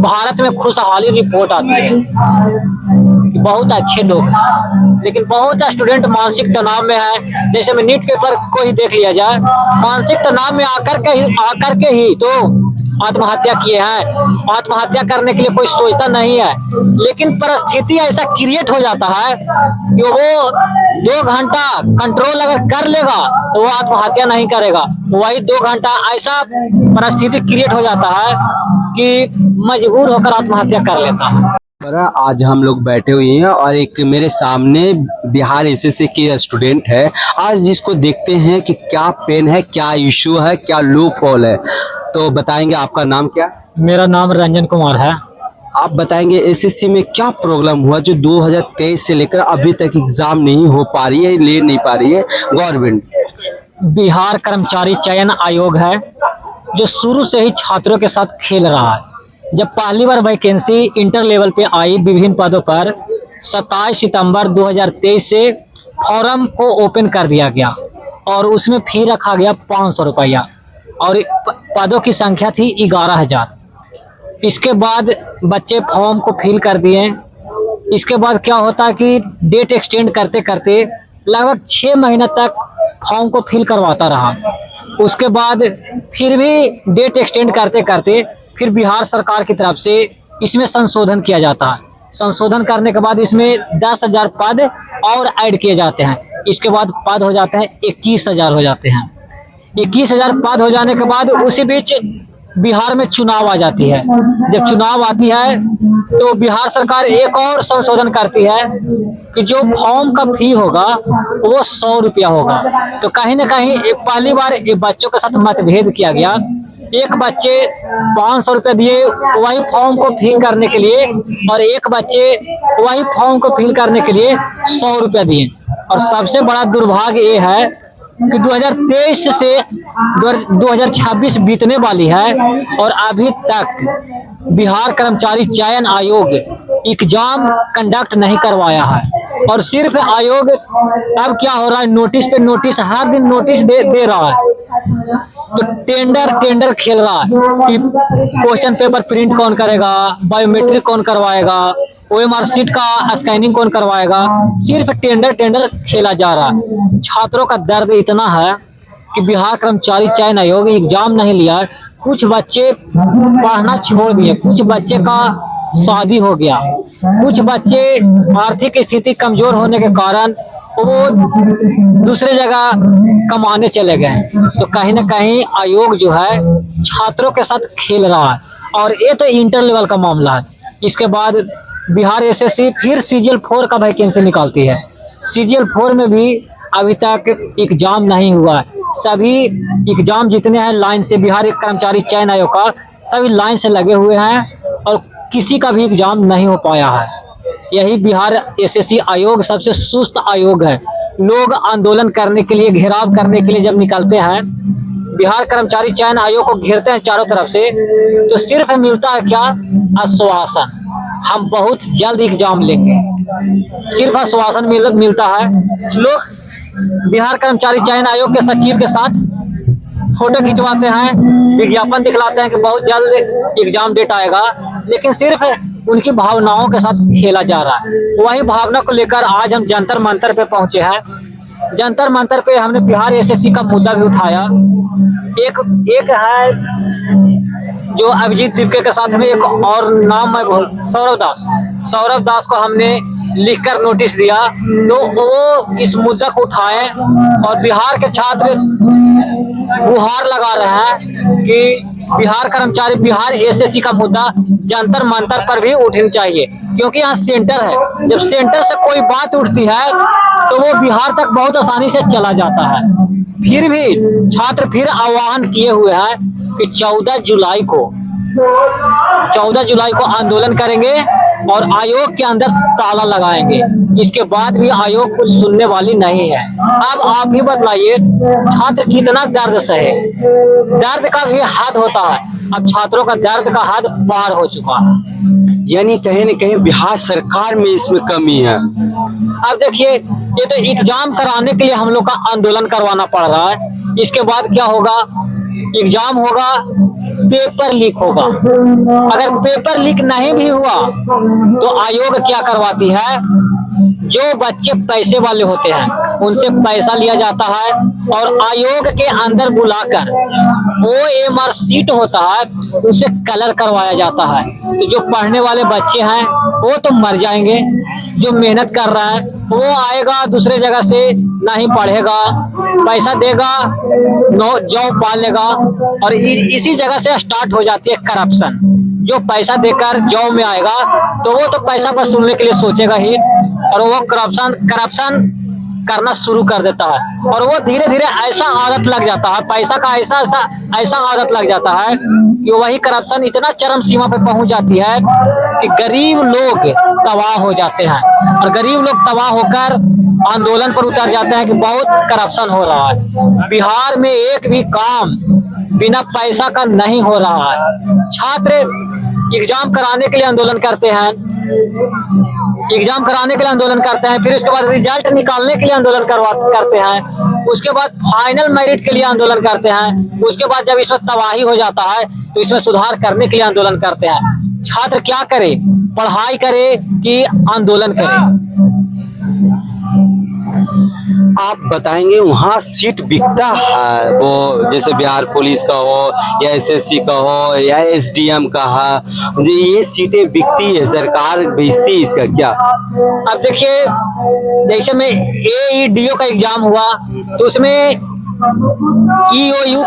भारत में खुशहाली रिपोर्ट आती है कि बहुत अच्छे लोग हैं, लेकिन बहुत स्टूडेंट मानसिक तनाव में है। जैसे में नीट पेपर को ही देख लिया जाए, मानसिक तनाव में आकर के ही तो आत्महत्या किए हैं। आत्महत्या करने के लिए कोई सोचता नहीं है, लेकिन परिस्थिति ऐसा क्रिएट हो जाता है कि वो 2 घंटा कंट्रोल अगर कर लेगा तो वो आत्महत्या नहीं करेगा। वही 2 घंटा ऐसा परिस्थिति क्रिएट हो जाता है कि मजबूर होकर आत्महत्या कर लेता है। आज हम लोग बैठे हुए हैं और एक मेरे सामने बिहार एसएससी के स्टूडेंट है। आज जिसको देखते हैं कि क्या पेन है, क्या इशू है, क्या लो फॉल है, तो बताएंगे। आपका नाम क्या? मेरा नाम रंजन कुमार है। आप बताएंगे एसएससी में क्या प्रॉब्लम हुआ जो 2023 से लेकर अभी तक एग्जाम नहीं हो पा रही है, ले नहीं पा रही है गवर्नमेंट? बिहार कर्मचारी चयन आयोग है जो शुरू से ही छात्रों के साथ खेल रहा है। जब पहली बार वैकेंसी इंटर लेवल पे आई विभिन्न पदों पर 27 सितंबर 2023 से फॉर्म को ओपन कर दिया गया और उसमें फी रखा गया 500 रुपया और पदों की संख्या थी 11,000। इसके बाद बच्चे फॉर्म को फिल कर दिए। इसके बाद क्या होता है कि डेट एक्सटेंड करते करते लगभग 6 महीने तक फॉर्म को फिल करवाता रहा। उसके बाद फिर भी डेट एक्सटेंड करते करते फिर बिहार सरकार की तरफ से इसमें संशोधन किया जाता है। संशोधन करने के बाद इसमें 10,000 पद और ऐड किए जाते हैं। इसके बाद पद हो जाते हैं 21,000 हो जाते हैं। 21,000 पद हो जाने के बाद उसी बीच बिहार में चुनाव आ जाती है। जब चुनाव आती है तो बिहार सरकार एक और संशोधन करती है कि जो फॉर्म का फी होगा वो 100 रुपया होगा। तो कहीं ना कहीं पहली बार बच्चों के साथ मतभेद किया गया। एक बच्चे 500 रुपये दिए वही फॉर्म को फिल करने के लिए और एक बच्चे वही फॉर्म को फिल करने के लिए 100 रुपया दिए। और सबसे बड़ा दुर्भाग्य ये है कि 2023 से 2026 बीतने वाली है और अभी तक बिहार कर्मचारी चयन आयोग एग्जाम कंडक्ट नहीं करवाया है। और सिर्फ आयोग अब क्या हो रहा है, नोटिस पे नोटिस, हर दिन नोटिस दे रहा है। तो टेंडर खेल रहा है कि क्वेश्चन पेपर प्रिंट कौन करेगा, बायोमेट्रिक कौन करवाएगा, ओएमआर शीट का स्कैनिंग कौन करवाएगा। सिर्फ टेंडर खेला जा रहा है। छात्रों का दर्द इतना है कि बिहार कर्मचारी चयन आयोग एग्जाम नहीं लिया। कुछ बच्चे पढ़ना छोड़ दिए, कुछ बच्चे का शादी हो गया, कुछ बच्चे आर्थिक स्थिति कमजोर होने के कारण वो दूसरे जगह कमाने चले गए। तो कहीं ना कहीं आयोग जो है छात्रों के साथ खेल रहा है। और ये तो इंटर लेवल का मामला है। इसके बाद बिहार एसएससी फिर सीजीएल 4 का वैकेंसी निकालती है। सीजीएल 4 में भी अभी तक एग्जाम नहीं हुआ है। सभी एग्जाम जितने हैं लाइन से, बिहार कर्मचारी चयन आयोग का सभी लाइन से लगे हुए हैं और किसी का भी एग्जाम नहीं हो पाया है। यही बिहार एसएससी आयोग सबसे सुस्त आयोग है। लोग आंदोलन करने के लिए, घेराव करने के लिए जब निकलते हैं, बिहार कर्मचारी चयन आयोग को घेरते हैं चारों तरफ से, तो सिर्फ मिलता है क्या? आश्वासन, हम बहुत जल्द एग्जाम लेंगे। सिर्फ आश्वासन मिलता है। लोग बिहार कर्मचारी चयन आयोग के सचिव के साथ फोटो खिंचवाते हैं, विज्ञापन दिखलाते हैं कि बहुत जल्द एग्जाम डेट आएगा, लेकिन सिर्फ उनकी भावनाओं के साथ खेला जा रहा है। वही भावना को लेकर आज हम जंतर मंतर पे पहुंचे हैं। जंतर मंतर पे हमने बिहार एसएससी का मुद्दा भी उठाया। एक है जो अभिजीत दीपके के साथ में, एक और नाम है सौरभ दास को हमने लिखकर नोटिस दिया। तो वो इस मुद्दा को उठाए और बिहार के छात्र गुहार लगा रहे हैं कि बिहार एसएससी का मुद्दा जंतर मंतर पर भी उठनी चाहिए, क्योंकि यहाँ सेंटर है। जब सेंटर से कोई बात उठती है तो वो बिहार तक बहुत आसानी से चला जाता है। फिर भी छात्र फिर आह्वान किए हुए हैं कि 14 जुलाई को आंदोलन करेंगे और आयोग के अंदर ताला लगाएंगे। इसके बाद भी आयोग कुछ सुनने वाली नहीं है। अब आप ही बतलाइए, छात्र कितना दर्द सहे? दर्द का भी हद होता है। अब छात्रों का दर्द का हद पार हो चुका है। यानी कहीं न कहीं बिहार सरकार में इसमें कमी है। अब देखिए, ये तो एग्जाम कराने के लिए हम लोग का आंदोलन करवाना पड़ रहा है। इसके बाद क्या होगा? एग्जाम होगा, पेपर लीक होगा। अगर पेपर लीक नहीं भी हुआ तो आयोग क्या करवाती है, जो बच्चे पैसे वाले होते हैं उनसे पैसा लिया जाता है और आयोग के अंदर बुलाकर OMR सीट होता है उसे कलर करवाया जाता है। तो जो पढ़ने वाले बच्चे हैं वो तो मर जाएंगे, जो मेहनत कर रहा है वो आएगा दूसरे जगह से, नहीं पढ़ेगा, पैसा देगा, जॉब पा लेगा। और इसी जगह से स्टार्ट हो जाती है करप्शन। जो पैसा देकर जॉब में आएगा तो वो तो पैसा वसूलने के लिए सोचेगा ही, और वो करप्शन करना शुरू कर देता है। और वो धीरे धीरे ऐसा आदत लग जाता है, पैसा का ऐसा आदत लग जाता है कि वही करप्शन इतना चरम सीमा पे पहुंच जाती है कि गरीब लोग तबाह हो जाते हैं। और गरीब लोग तबाह होकर आंदोलन पर उतर जाते हैं कि बहुत करप्शन हो रहा है। बिहार में एक भी काम बिना पैसा का नहीं हो रहा है। छात्र एग्जाम कराने के लिए आंदोलन करते हैं, फिर उसके बाद रिजल्ट निकालने के लिए आंदोलन करते हैं, उसके बाद फाइनल मेरिट के लिए आंदोलन करते हैं, उसके बाद जब इसमें तबाही हो जाता है तो इसमें सुधार करने के लिए आंदोलन करते हैं। छात्र क्या करे, पढ़ाई करे कि आंदोलन करे? आप बताएंगे वहाँ सीट बिकता है, वो जैसे बिहार पुलिस का हो या SSC का हो या SDM का है, मुझे ये सीटें बिकती है, सरकार भेजती है इसका क्या? अब देखिए, जैसे में AEDO का एग्जाम हुआ तो उसमें EOU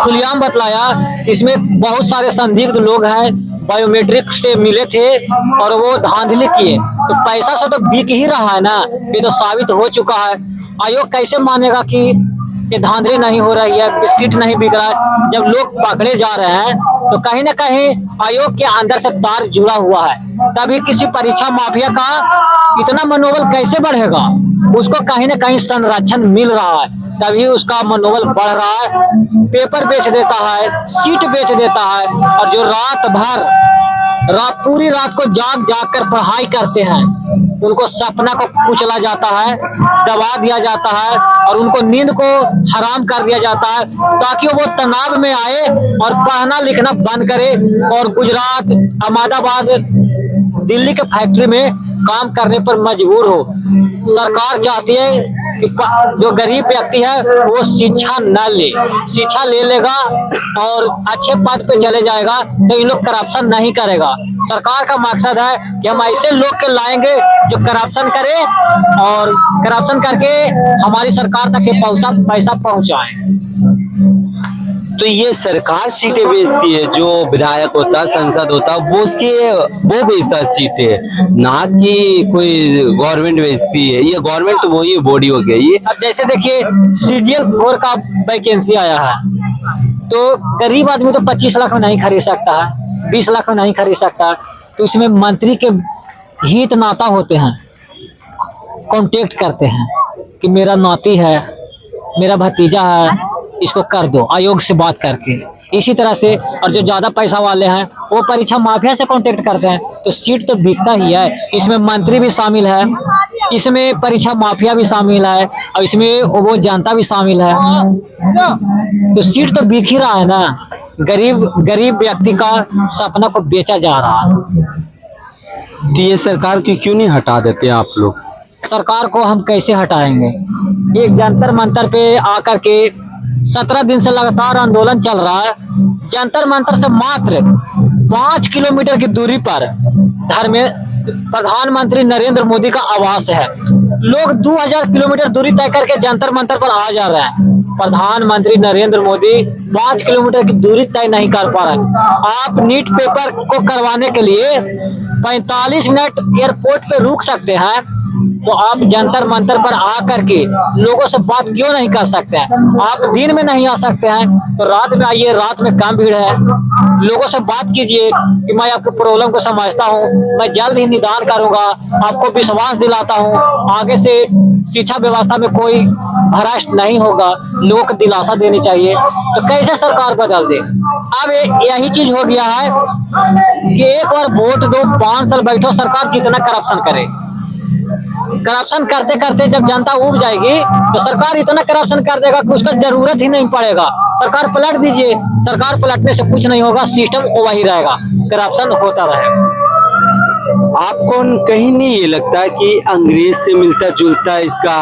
खुलियाम बतलाया, इसमें बहुत सारे संदिग्ध लोग हैं, बायोमेट्रिक से मिले थे और वो धांधली किए। तो पैसा से तो बिक ही रहा है ना, ये तो साबित हो चुका है। आयोग कैसे मानेगा कि ये धांधली नहीं हो रही है, सीट नहीं बिक रहा है? जब लोग पकड़े जा रहे हैं तो कहीं ना कहीं आयोग के अंदर से तार जुड़ा हुआ है, तभी किसी परीक्षा माफिया का इतना मनोबल कैसे बढ़ेगा? उसको कहीं ना कहीं संरक्षण मिल रहा है, तभी उसका मनोबल बढ़ रहा है। पेपर बेच देता है, सीट बेच देता है, और जो पूरी रात को जाग कर पढ़ाई करते हैं उनको सपना को कुचला जाता है, दबा दिया जाता है और उनको नींद को हराम कर दिया जाता है, ताकि वो तनाव में आए और पढ़ना लिखना बंद करे और गुजरात, अहमदाबाद, दिल्ली के फैक्ट्री में काम करने पर मजबूर हो। सरकार चाहती है कि जो गरीब व्यक्ति है वो शिक्षा न ले, शिक्षा ले लेगा और अच्छे पद पे चले जाएगा तो इन लोग करप्शन नहीं करेगा। सरकार का मकसद है कि हम ऐसे लोग के लाएंगे जो करप्शन करे और करप्शन करके हमारी सरकार तक ये पैसा पहुंचाए। तो ये सरकार सीटें बेचती है, जो विधायक होता है, संसद होता है, वो बेचता है सीटें, ना कि कोई गवर्नमेंट बेचती है। ये गवर्नमेंट तो वही बॉडी हो गई है। अब जैसे देखिए CGL 4 का वैकेंसी आया है, तो गरीब आदमी तो 25 लाख में नहीं खरीद सकता है, 20 लाख में नहीं खरीद सकता। तो इसमें मंत्री के हित नाता होते हैं, कांटेक्ट करते हैं कि मेरा नाती है, मेरा भतीजा है, इसको कर दो, आयोग से बात करके। इसी तरह से, और जो ज्यादा पैसा वाले हैं वो परीक्षा माफिया से कांटेक्ट करते हैं, तो सीट तो बिकता ही है। इसमें मंत्री भी शामिल है, इसमें परीक्षा माफिया भी शामिल है और इसमें वो जनता भी शामिल है, तो सीट तो बिक ही रहा है ना। गरीब व्यक्ति का सपना को बेचा जा रहा है। तो ये सरकार की क्यों नहीं हटा देते आप लोग? सरकार को हम कैसे हटाएंगे? एक जंतर मंतर पे आकर के 17 दिन से लगातार आंदोलन चल रहा है। जंतर मंतर से मात्र 5 किलोमीटर की दूरी पर प्रधानमंत्री नरेंद्र मोदी का आवास है। लोग 2000 किलोमीटर दूरी तय करके जंतर मंतर पर आ जा रहे हैं। प्रधानमंत्री नरेंद्र मोदी 5 किलोमीटर की दूरी तय नहीं कर पा रहे। आप नीट पेपर को करवाने के लिए 45 मिनट एयरपोर्ट पे रुक सकते हैं, तो आप जंतर मंतर पर आकर के लोगों से बात क्यों नहीं कर सकते हैं? आप दिन में नहीं आ सकते हैं तो रात में आइए, रात में कम भीड़ है, लोगों से बात कीजिए कि मैं आपके प्रॉब्लम को समझता हूं, मैं जल्द ही निदान करूंगा, आपको विश्वास दिलाता हूं, आगे से शिक्षा व्यवस्था में कोई भ्रष्ट नहीं होगा, लोगों को दिलासा देनी चाहिए। तो कैसे सरकार बदल दे? अब यही चीज हो गया है कि एक बार वोट दो, 5 साल बैठो, सरकार जितना करप्शन करे। करप्शन करते करते जब जनता उब जाएगी तो सरकार इतना करप्शन कर देगा कि उसका जरूरत ही नहीं पड़ेगा। सरकार पलट दीजिए, सरकार पलटने से कुछ नहीं होगा, सिस्टम वही रहेगा, करप्शन होता रहेगा। आपको कहीं नहीं ये लगता कि अंग्रेज से मिलता जुलता इसका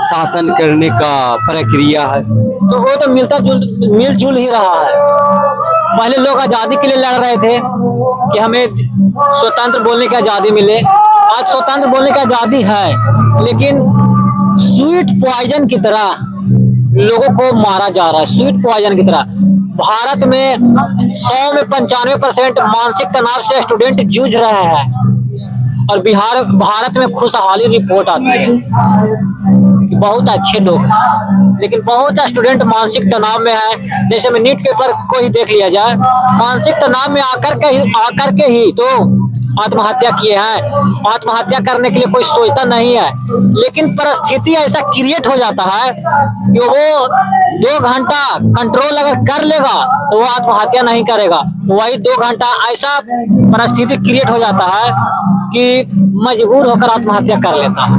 शासन करने का प्रक्रिया है? तो वो तो मिलजुल ही रहा है। पहले लोग आजादी के लिए लड़ रहे थे कि हमें स्वतंत्र बोलने की आजादी मिले। आज स्वतंत्र बोलने की आजादी है, लेकिन स्वीट पॉइजन की तरह लोगों को मारा जा रहा है, स्वीट पॉइजन की तरह। भारत में 100 में 95% मानसिक तनाव से स्टूडेंट जूझ रहे हैं और भारत में खुशहाली रिपोर्ट आती है कि बहुत अच्छे लोग हैं, लेकिन बहुत स्टूडेंट मानसिक तनाव में है। जैसे में नीट पेपर को ही देख लिया जाए, मानसिक तनाव में आकर के ही तो आत्महत्या किए हैं। आत्महत्या करने के लिए कोई सोचता नहीं है, लेकिन परिस्थिति ऐसा क्रिएट हो जाता है कि वो 2 घंटा कंट्रोल अगर कर लेगा तो वो आत्महत्या नहीं करेगा। वही 2 घंटा ऐसा परिस्थिति क्रिएट हो जाता है कि मजबूर होकर आत्महत्या कर लेता है।